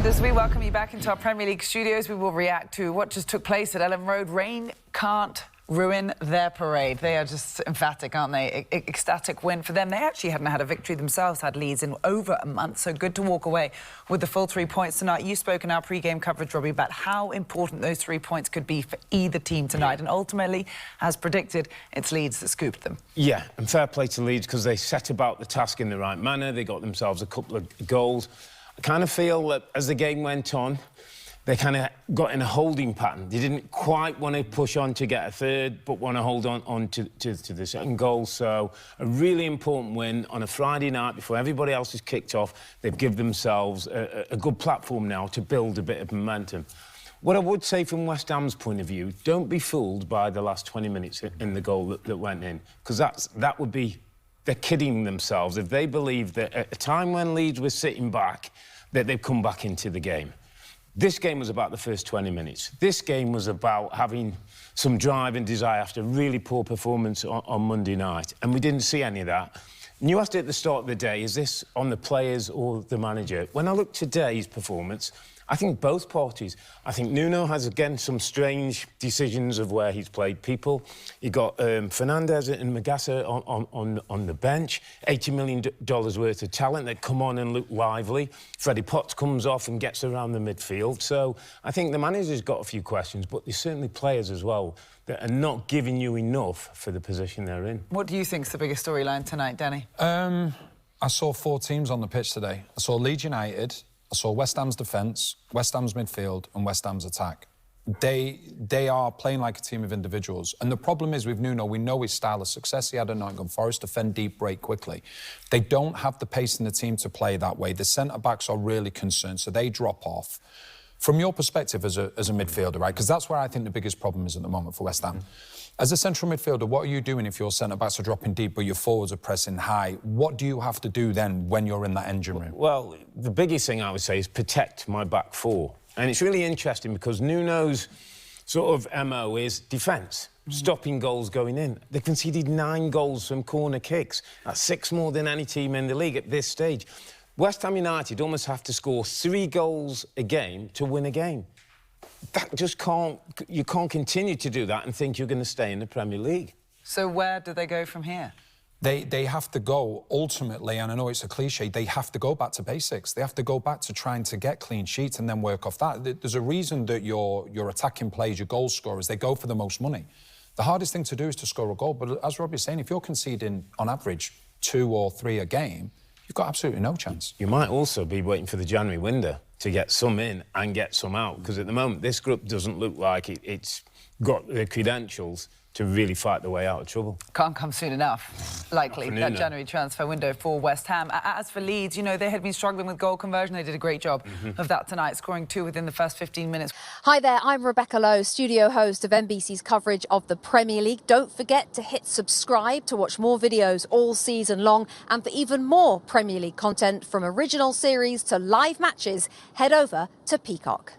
As we welcome you back into our Premier League studios, we will react to what just took place at Elland Road. Rain can't ruin their parade. They are just emphatic, aren't they? Ecstatic win for them. They actually hadn't had a victory themselves, had Leeds in over a month, so good to walk away with the full 3 points tonight. You spoke in our pre-game coverage, Robbie, about how important those 3 points could be for either team tonight, and ultimately, as predicted, it's Leeds that scooped them. Yeah, and fair play to Leeds, because they set about the task in the right manner. They got themselves a couple of goals. I kind of feel that as the game went on, they kind of got in a holding pattern. They didn't quite want to push on to get a third, but want to hold on to the second goal. So a really important win on a Friday night before everybody else is kicked off. They've given themselves a good platform now to build a bit of momentum. What I would say from West Ham's point of view, don't be fooled by the last 20 minutes in the goal that went in, because that would be... They're kidding themselves if they believe that at a time when Leeds was sitting back, that they've come back into the game. This game was about the first 20 minutes. This game was about having some drive and desire after a really poor performance on Monday night, and we didn't see any of that. And you asked at the start of the day, is this on the players or the manager? When I look at today's performance, I think both parties. I think Nuno has, again, some strange decisions of where he's played people. He got Fernandez and Magassa on the bench, $80 million worth of talent that come on and look lively. Freddie Potts comes off and gets around the midfield. So I think the manager's got a few questions, but there's certainly players as well that are not giving you enough for the position they're in. What do you think's the biggest storyline tonight, Danny? I saw 4 teams on the pitch today. I saw Leeds United, I saw West Ham's defence, West Ham's midfield and West Ham's attack. They are playing like a team of individuals. And the problem is with Nuno, we know his style of success. He had a Nottingham Forest, defend deep, break quickly. They don't have the pace in the team to play that way. The centre-backs are really concerned, so they drop off. From your perspective as a midfielder, right, because that's where I think the biggest problem is at the moment for West Ham. As a central midfielder, what are you doing if your centre-backs are dropping deep but your forwards are pressing high? What do you have to do then when you're in that engine room? Well, the biggest thing I would say is protect my back four. And it's really interesting because Nuno's sort of MO is defence, stopping goals going in. They conceded 9 goals from corner kicks. That's 6 more than any team in the league at this stage. West Ham United almost have to score 3 goals a game to win a game. That just can't... You can't continue to do that and think you're going to stay in the Premier League. So where do they go from here? They have to go, ultimately, and I know it's a cliche, they have to go back to basics. They have to go back to trying to get clean sheets and then work off that. There's a reason that your attacking players, your goal scorers, they go for the most money. The hardest thing to do is to score a goal, but as Robbie's saying, if you're conceding, on average, 2 or 3 a game, you've got absolutely no chance. You might also be waiting for the January window to get some in and get some out, because at the moment this group doesn't look like it's got the credentials to really fight the way out of trouble. Can't come soon enough, likely, that January transfer window for West Ham. As for Leeds, you know, they had been struggling with goal conversion. They did a great job of that tonight, scoring 2 within the first 15 minutes. Hi there, I'm Rebecca Lowe, studio host of NBC's coverage of the Premier League. Don't forget to hit subscribe to watch more videos all season long. And for even more Premier League content, from original series to live matches, head over to Peacock.